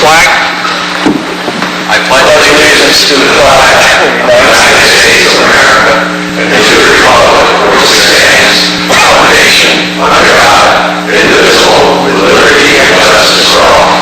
flag. I pledge allegiance to the flag of the United States of America and to the republic for which it stands, one nation, under God, indivisible, with liberty and justice for all.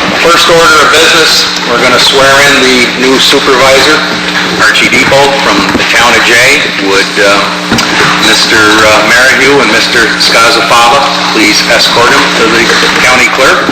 The first order of business, we're going to swear in the new supervisor, Archie Depot from the town of Jay. Would Mr. Merrihew and Mr. Scazafava please escort him to the county clerk?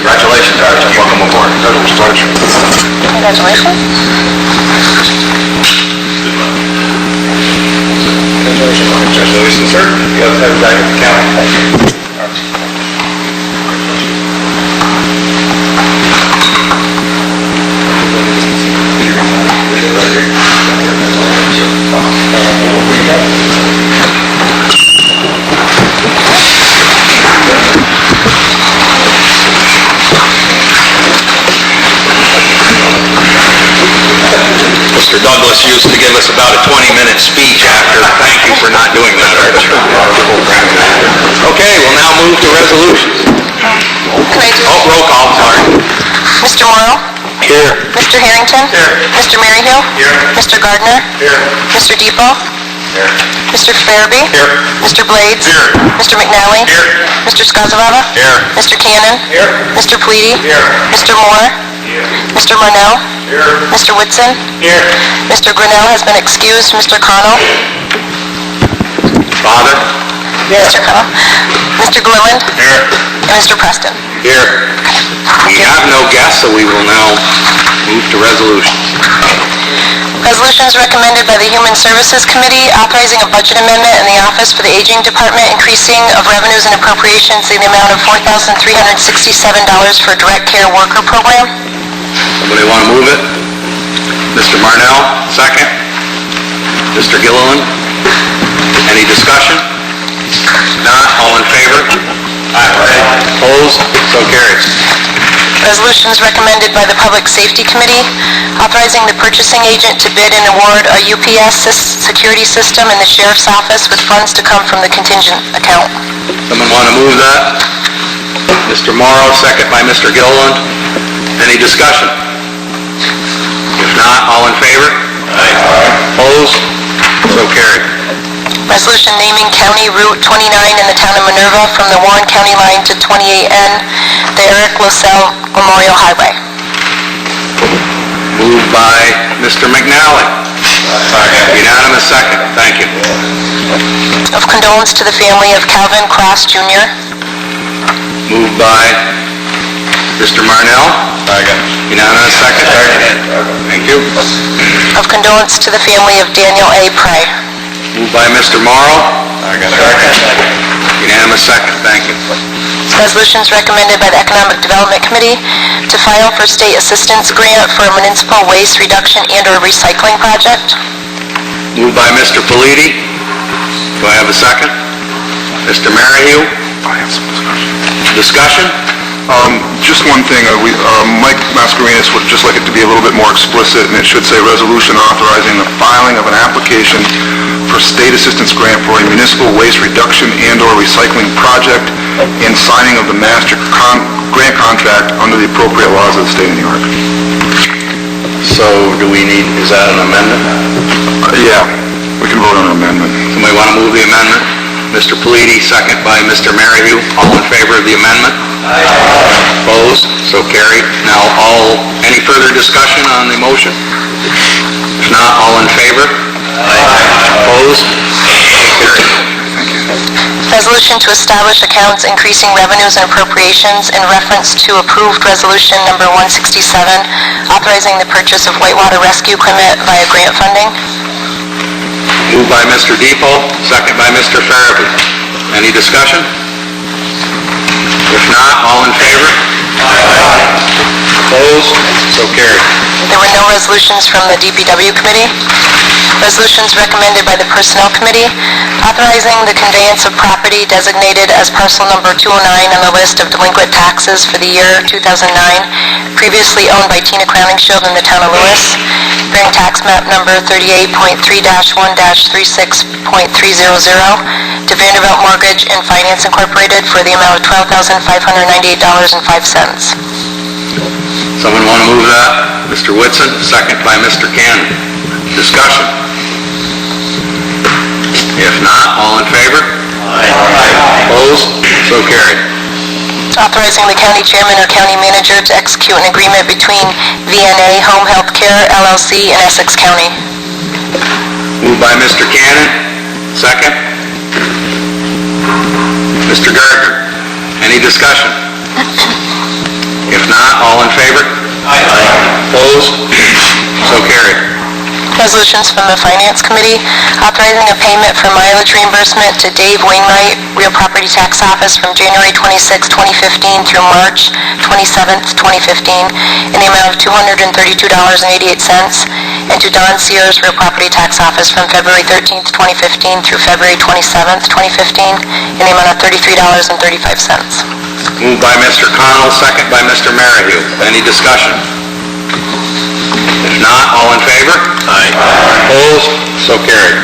Congratulations, Archie. Welcome aboard. Congratulations. Congratulations, sir. You have to have it back at the county. Thank you. Mr. Douglas used to give us about a 20-minute speech after. Thank you for not doing that, Archie. Okay, we'll now move to resolutions. Roll call, sorry. Mr. Morrow? Here. Mr. Harrington? Here. Mr. Merrihew? Here. Mr. Gardner? Here. Mr. Depot? Here. Mr. Farabee? Here. Mr. Blades? Here. Mr. McNally? Here. Mr. Scazavava? Here. Mr. Cannon? Here. Mr. Pleedy? Here. Mr. Moore? Here. Mr. Marnell? Here. Mr. Whitson? Here. Mr. Grinnell has been excused. Mr. Connell? Father? Mr. Connell? Mr. Gilliland? Here. And Mr. Preston? Here. We have no guests, so we will now move to resolutions. Resolutions recommended by the Human Services Committee authorizing a budget amendment in the Office for the Aging Department, increasing of revenues and appropriations in the amount of $4,367 for a direct care worker program. Somebody want to move it? Mr. Marnell, second. Mr. Gilliland. Any discussion? Not, all in favor? Aye. Opposed? So carried. Resolutions recommended by the Public Safety Committee authorizing the purchasing agent to bid and award a UPS security system in the Sheriff's Office with funds to come from the contingent account. Someone want to move that? Mr. Morrow, second by Mr. Gilliland. Any discussion? If not, all in favor? Aye. Opposed? So carried. Resolution naming County Route 29 in the town of Minerva from the Warren County line to 28N, the Eric Losell Memorial Highway. Moved by Mr. McNally. Unanimous second. Thank you. Of condolence to the family of Calvin Cross Jr. Moved by Mr. Marnell. Unanimous second. Thank you. Of condolence to the family of Daniel A. Prey. Moved by Mr. Morrow. Unanimous second. Thank you. Resolutions recommended by the Economic Development Committee to file for state assistance grant for a municipal waste reduction and/or recycling project. Moved by Mr. Politi. Do I have a second? Mr. Merrihew. Discussion? Just one thing, Mike Mascarenas would just like it to be a little bit more explicit, and it should say resolution authorizing the filing of an application for state assistance grant for a municipal waste reduction and/or recycling project and signing of the master grant contract under the appropriate laws of the state of New York. So do we need, is that an amendment? Yeah, we can vote on an amendment. Somebody want to move the amendment? Mr. Paliti, second by Mr. Merrhew. All in favor of the amendment? Aye. Opposed? So carried. Now, any further discussion on the motion? If not, all in favor? Aye. Opposed? So carried. Thank you. Resolution to establish accounts increasing revenues and appropriations in reference to approved resolution number 167, authorizing the purchase of whitewater rescue equipment via grant funding. Moved by Mr. Depot, second by Mr. Farabee. Any discussion? If not, all in favor? Aye. Opposed? So carried. There were no resolutions from the DPW committee. Resolutions recommended by the Personnel Committee, authorizing the conveyance of property designated as parcel number 209 on the list of delinquent taxes for the year 2009, previously owned by Tina Crowningshield in the town of Lewis, bearing tax map number 38.3-1-36.300 to Vanderbilt Mortgage and Finance Incorporated for the amount of $12,598.05. Someone want to move that? Mr. Whitson, second by Mr. Cannon. Discussion? If not, all in favor? Aye. Opposed? So carried. Authorizing the county chairman or county manager to execute an agreement between VNA Home Health Care, LLC, and Essex County. Moved by Mr. Cannon. Second? Mr. Gardner. Any discussion? If not, all in favor? Aye. Opposed? So carried. Resolutions from the Finance Committee, authorizing a payment for mileage reimbursement to Dave Wainwright, Real Property Tax Office from January 26, 2015 through March 27, 2015 in the amount of $232.88, and to Don Sears, Real Property Tax Office from February 13, 2015 through February 27, 2015 in the amount of $33.35. Moved by Mr. Connell, second by Mr. Merrhew. Any discussion? If not, all in favor? Aye. Opposed? So carried.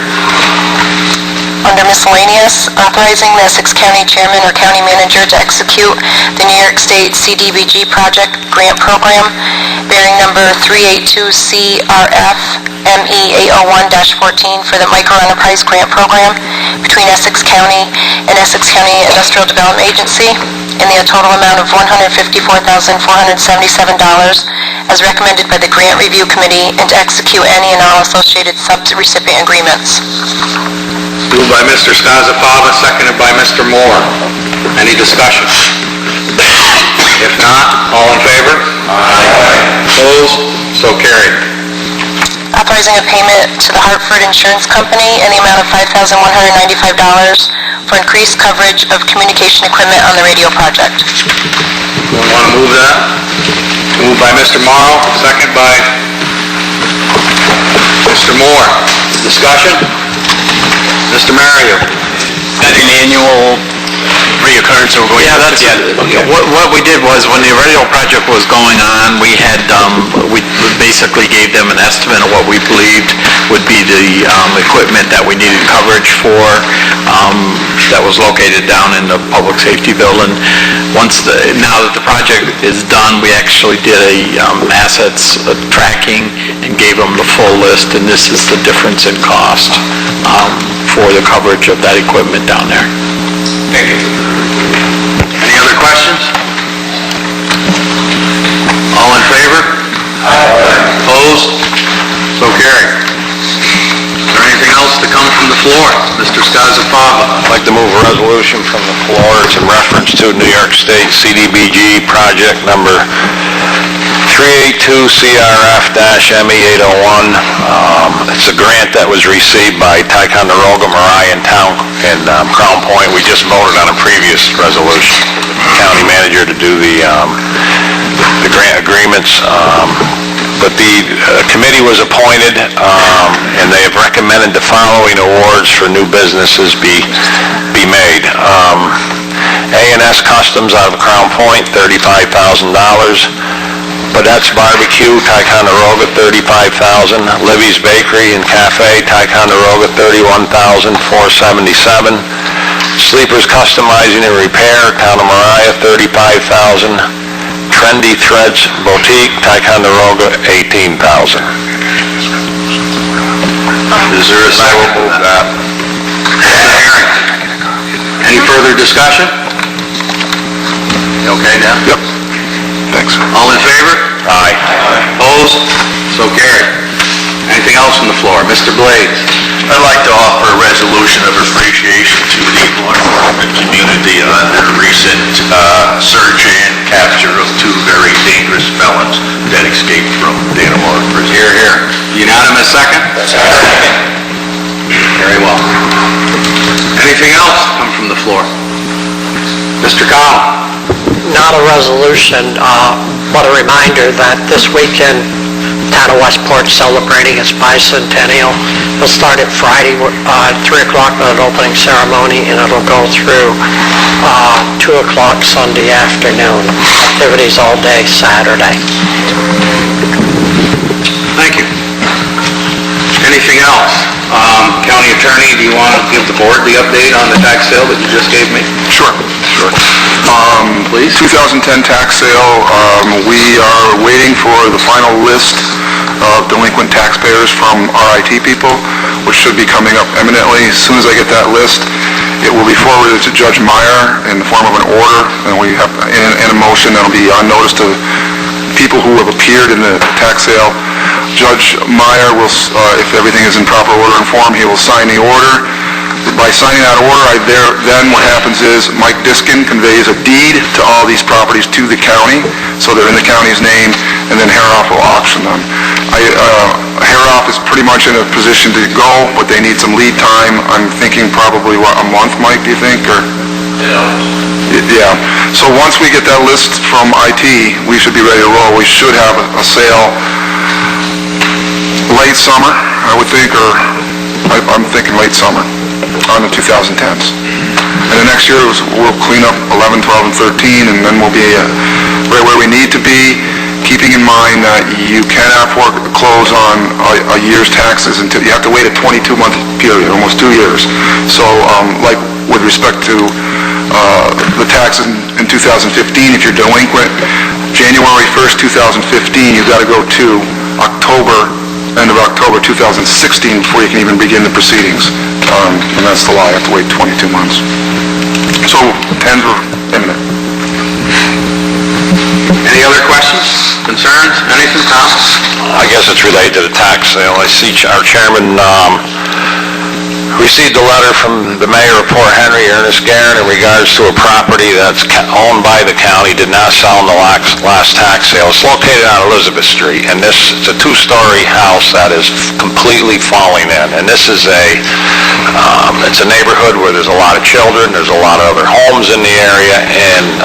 Under miscellaneous, authorizing the Essex County Chairman or County Manager to execute the New York State CDBG Project Grant Program, bearing number 382CRF ME801-14 for the Microenterprise Grant Program between Essex County and Essex County Industrial Development Agency in the total amount of $154,477 as recommended by the Grant Review Committee, and to execute any and all associated sub-recipient agreements. Moved by Mr. Skazafava, seconded by Mr. Moore. Any discussion? If not, all in favor? Aye. Opposed? So carried. Authorizing a payment to the Hartford Insurance Company in the amount of $5,195 for increased coverage of communication equipment on the radio project. Anyone want to move that? Moved by Mr. Morrow, second by Mr. Moore. Discussion? Mr. Merrhew. That an annual reoccurrence or going? Yeah, that's it. Okay. What we did was, when the radio project was going on, we had, we basically gave them an estimate of what we believed would be the equipment that we needed coverage for, that was located down in the public safety building. Now that the project is done, we actually did a assets tracking and gave them the full list, and this is the difference in cost for the coverage of that equipment down there. Thank you. Any other questions? All in favor? Aye. Opposed? So carried. Is there anything else to come from the floor? Mr. Skazafava. I'd like to move a resolution from the floor. It's in reference to New York State CDBG project number 382CRF-ME801. It's a grant that was received by Ticonderoga, Mariah, and Town in Crown Point. We just voted on a previous resolution, county manager to do the grant agreements. But the committee was appointed, and they have recommended the following awards for new businesses be made. A&S Customs out of Crown Point, $35,000. Padette's Barbecue, Ticonderoga, $35,000. Libby's Bakery and Cafe, Ticonderoga, $31,477. Sleepers Customizing and Repair, Town of Mariah, $35,000. Trendy Threads Boutique, Ticonderoga, $18,000. Is there a second? I will move that. Any further discussion? You okay now? Yep. Thanks. All in favor? Aye. Opposed? So carried. Anything else from the floor? Mr. Blades? I'd like to offer a resolution of appreciation to the law enforcement community on their recent search and capture of two very dangerous felons that escaped from Dannemora Prison. Here, here. Unanimous second? Very well. Anything else come from the floor? Mr. Connell? Not a resolution, but a reminder that this weekend, town of Westport celebrating its bicentennial. It'll start at Friday at 3 o'clock with an opening ceremony, and it'll go through 2 o'clock Sunday afternoon. Activities all day Saturday. Thank you. Anything else? County Attorney, do you want to give the board the update on the tax sale that you just gave me? Sure. Please. 2010 tax sale, we are waiting for the final list of delinquent taxpayers from RIT people, which should be coming up imminently. As soon as I get that list, it will be forwarded to Judge Meyer in the form of an order, and we have in a motion that'll be on notice to people who have appeared in the tax sale. Judge Meyer will, if everything is in proper order and form, he will sign the order. By signing that order, then what happens is Mike Diskin conveys a deed to all these properties to the county, so they're in the county's name, and then Haroff will auction them. Haroff is pretty much in a position to go, but they need some lead time. I'm thinking probably, a month, Mike, do you think, or? Yeah. So once we get that list from IT, we should be ready to roll. We should have a sale late summer, I would think, or I'm thinking late summer on the 2010s. And the next year we'll clean up 11, 12, and 13, and then we'll be right where we need to be, keeping in mind that you cannot foreclose on a year's taxes until you have to wait a 22-month period, almost 2 years. So like with respect to the taxes in 2015, if you're delinquent, January 1st, 2015, you've got to go to end of October 2016 before you can even begin the proceedings. And that's the law, you have to wait 22 months. So, 10s are imminent. Any other questions, concerns, anything, Tom? I guess it's related to the tax sale. I see our chairman received a letter from the mayor of Port Henry, Ernest Guerin, in regards to a property that's owned by the county, did not sell in the last tax sale. It's located on Elizabeth Street, and it's a 2-story house that is completely falling in. And this is it's a neighborhood where there's a lot of children, there's a lot of other homes in the area, and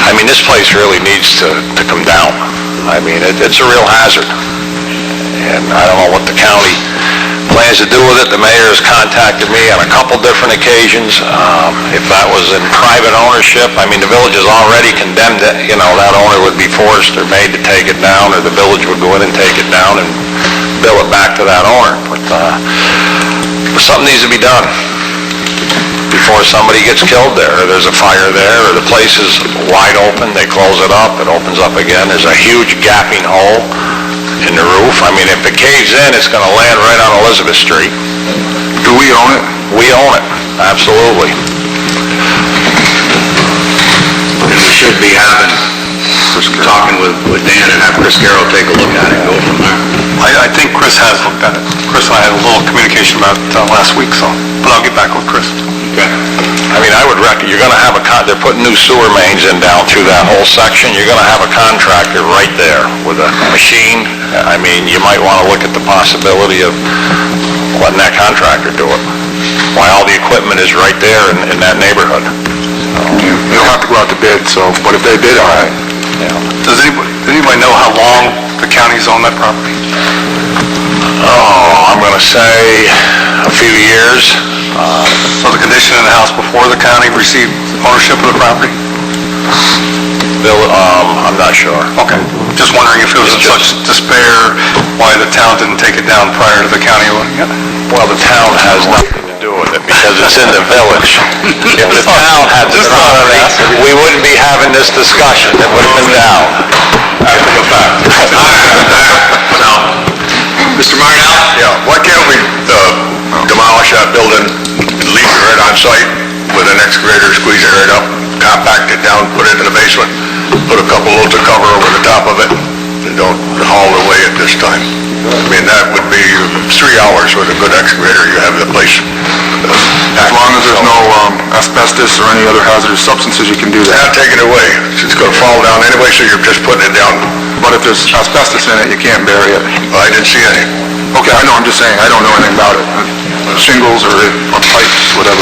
I mean, this place really needs to come down. I mean, it's a real hazard, and I don't know what the county plans to do with it. The mayor has contacted me on a couple different occasions. If that was in private ownership, I mean, the village has already condemned it. You know, that owner would be forced or made to take it down, or the village would go in and take it down and bill it back to that owner. But something needs to be done before somebody gets killed there, or there's a fire there, or the place is wide open, they close it up, it opens up again, there's a huge gaping hole in the roof. I mean, if it caves in, it's going to land right on Elizabeth Street. Do we own it? We own it, absolutely. And we should be talking with Dan and have Chris Carroll take a look at it and go from there. I think Chris has looked at it. Chris and I had a little communication about it last week, but I'll get back with Chris. Okay. I mean, I would reckon, you're going to have they're putting new sewer mains in down through that whole section. You're going to have a contractor right there with a machine. I mean, you might want to look at the possibility of letting that contractor do it, while all the equipment is right there in that neighborhood. They don't have to go out to bid, but if they bid, all right. Yeah. Does anybody know how long the county's owned that property? Oh, I'm going to say a few years. So the condition in the house before the county received ownership of the property? Bill, I'm not sure. Okay. Just wondering if it was in such despair, why the town didn't take it down prior to the county owning it? Well, the town has nothing to do with it because it's in the village. If the town had the property, we wouldn't be having this discussion. It would have been down. After the fact. Mr. Marnell? Yeah, why can't we demolish that building and leave the dirt on site with an excavator, squeeze the dirt up, compact it down, put it in the basement, put a couple loads of cover over the top of it, and don't haul it away at this time. I mean, that would be 3 hours with a good excavator, you have the place. As long as there's no asbestos or any other hazardous substances, you can do that. Not taking it away, it's gonna fall down anyway, so you're just putting it down. But if there's asbestos in it, you can't bury it. I didn't see any. Okay, I know, I'm just saying, I don't know anything about it. Shingles or pipes, whatever.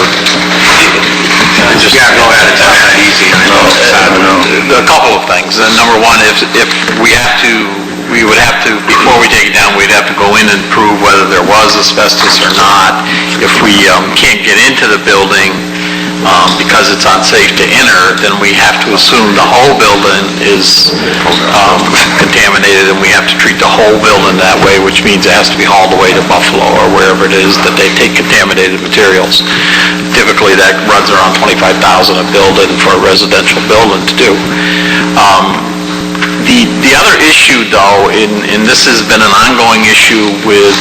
Yeah, go ahead, it's not that easy, I know. A couple of things. Number one, if we have to, we would have to, before we take it down, we'd have to go in and prove whether there was asbestos or not. If we can't get into the building because it's unsafe to enter, then we have to assume the whole building is contaminated, and we have to treat the whole building that way, which means it has to be hauled away to Buffalo or wherever it is that they take contaminated materials. Typically, that runs around $25,000 a building for a residential building to do. The other issue, though, and this has been an ongoing issue with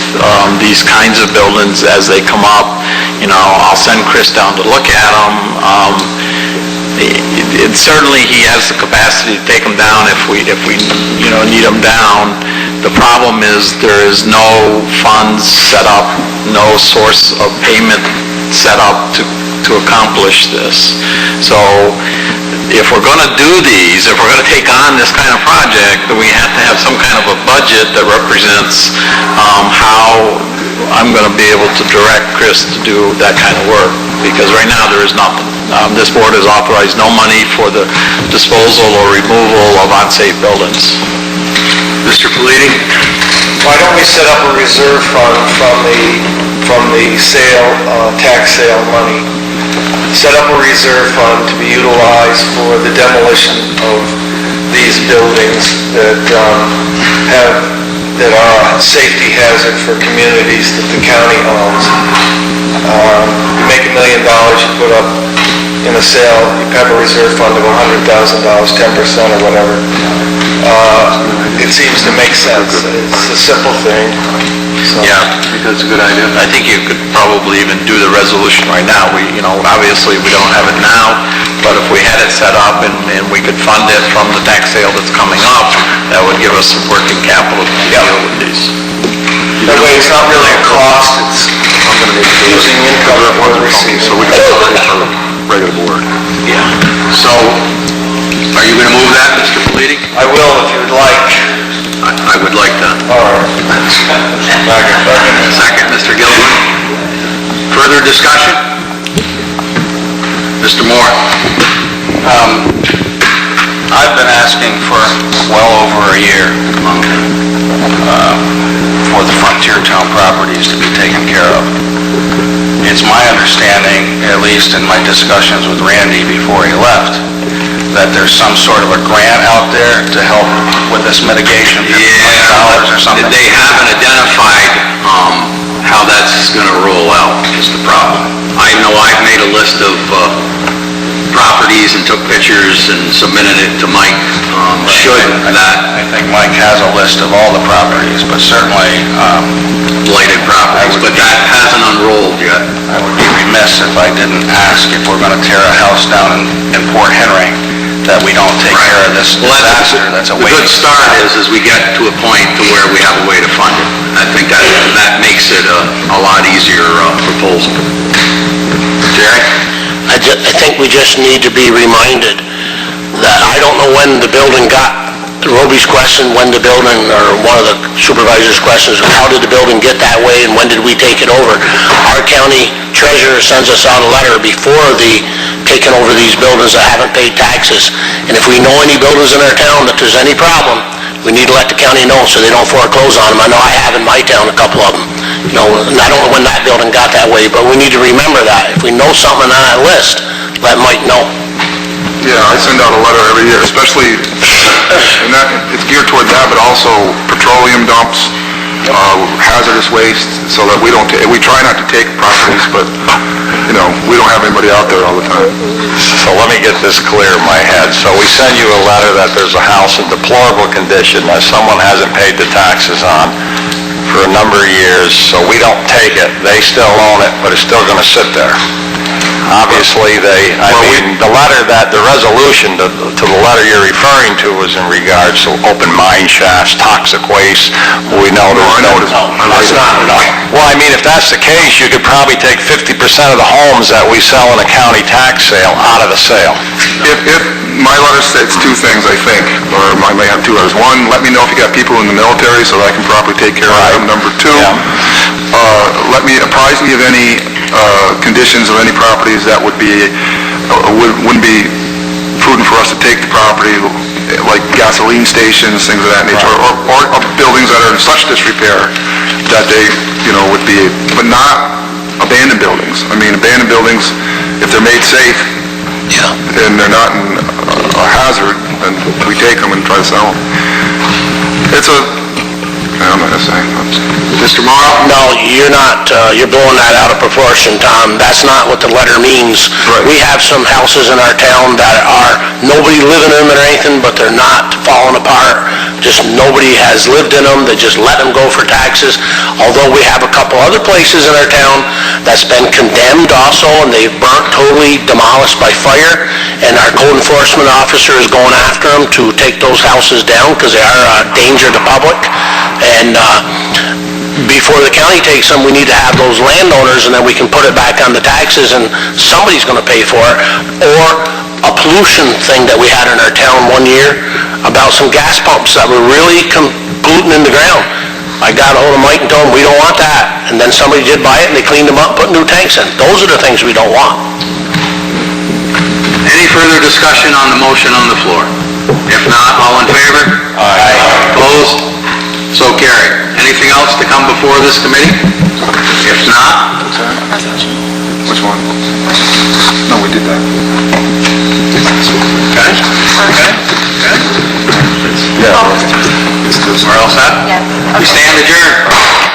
these kinds of buildings as they come up, you know, I'll send Chris down to look at them. Certainly, he has the capacity to take them down if we you know, need them down. The problem is there is no funds set up, no source of payment set up to accomplish this. So if we're going to do these, if we're going to take on this kind of project, then we have to have some kind of a budget that represents how I'm going to be able to direct Chris to do that kind of work, because right now there is nothing. This board has authorized no money for the disposal or removal of unsafe buildings. Mr. Politi? Why don't we set up a reserve fund from the sale, tax sale money? Set up a reserve fund to be utilized for the demolition of these buildings that that are a safety hazard for communities that the county owns. You make $1 million, you put up in a sale, you have a reserve fund of $100,000, 10% or whatever. It seems to make sense. It's a simple thing. So, Yeah, I think that's a good idea. I think you could probably even do the resolution right now. You know, obviously, we don't have it now, but if we had it set up and we could fund it from the tax sale that's coming up, that would give us some working capital to deal with these. that way it's not really a cost, it's using income that we're receiving. So we can pay for regular board. Yeah. So, are you going to move that, Mr. Politi? I will if you'd like. I would like to. All right. Second, Mr. Gilligan. Further discussion? Mr. Moore? I've been asking for well over a year for the Frontier Town properties to be taken care of. It's my understanding, at least in my discussions with Randy before he left, that there's some sort of a grant out there to help with this mitigation, $50 million or something? They haven't identified how that's going to roll out is the problem. I know I've made a list of properties and took pictures and submitted it to Mike. I think Mike has a list of all the properties, but certainly Blighted properties, but that hasn't unrolled yet. I would be remiss if I didn't ask if we're going to tear a house down in Port Henry, that we don't take care of this Well, disaster that's the awaiting. good start is we get to a point to where we have a way to fund it. I think that makes it a lot easier proposal. Jerry? I think we just need to be reminded that I don't know when the building got, Roby's question, when the building, or one of the supervisor's questions, how did the building get that way and when did we take it over? Our county treasurer sends us out a letter before the taking over these buildings that haven't paid taxes. And if we know any buildings in our town that there's any problem, we need to let the county know so they don't foreclose on them. I know I have in my town a couple of them. You know, and I don't know when that building got that way, but we need to remember that. If we know something on that list, let Mike know. Yeah, I send out a letter every year, especially, and that, it's geared toward that, but also petroleum dumps, hazardous waste, so that we don't, we try not to take properties, but, you know, we don't have anybody out there all the time. So let me get this clear in my head. So we send you a letter that there's a house in deplorable condition that someone hasn't paid the taxes on for a number of years, so we don't take it. They still own it, but it's still gonna sit there. Obviously, the letter that, the resolution to the letter you're referring to was in regards to open mine shafts, toxic waste. We know there's That's not enough. Well, I mean, if that's the case, you could probably take 50% of the homes that we sell in a county tax sale out of the sale. If my letter states two things, I think, or I may have two letters. One, let me know if you got people in the military so that I can properly take care of them. Number two, apprise me of any conditions of any properties that wouldn't be prudent for us to take the property, like gasoline stations, things of that nature, or buildings that are in such disrepair that they, would be, but not abandoned buildings. I mean, abandoned buildings, if they're made safe, and they're not a hazard, then we take them and try to sell them. I'm not gonna say. Mr. Morrow? No, you're not, you're blowing that out of proportion, Tom. That's not what the letter means. Right. We have some houses in our town that are, nobody living in them or anything, but they're not falling apart. Just nobody has lived in them, they just let them go for taxes. Although we have a couple other places in our town that's been condemned also, and they've burnt, totally demolished by fire, and our code enforcement officer is going after them to take those houses down because they are a danger to public. And before the county takes them, we need to have those landowners, and then we can put it back on the taxes, and somebody's going to pay for it. Or a pollution thing that we had in our town one year about some gas pumps that were really polluting in the ground. I got ahold of Mike and told him, we don't want that. And then somebody did buy it, and they cleaned them up, put new tanks in. Those are the things we don't want. Any further discussion on the motion on the floor? If not, all in favor? Aye. Opposed? So carried. Anything else to come before this committee? If not... Which one? No, we did that. Okay? Yeah. We're all set? Yes. We stand adjourned.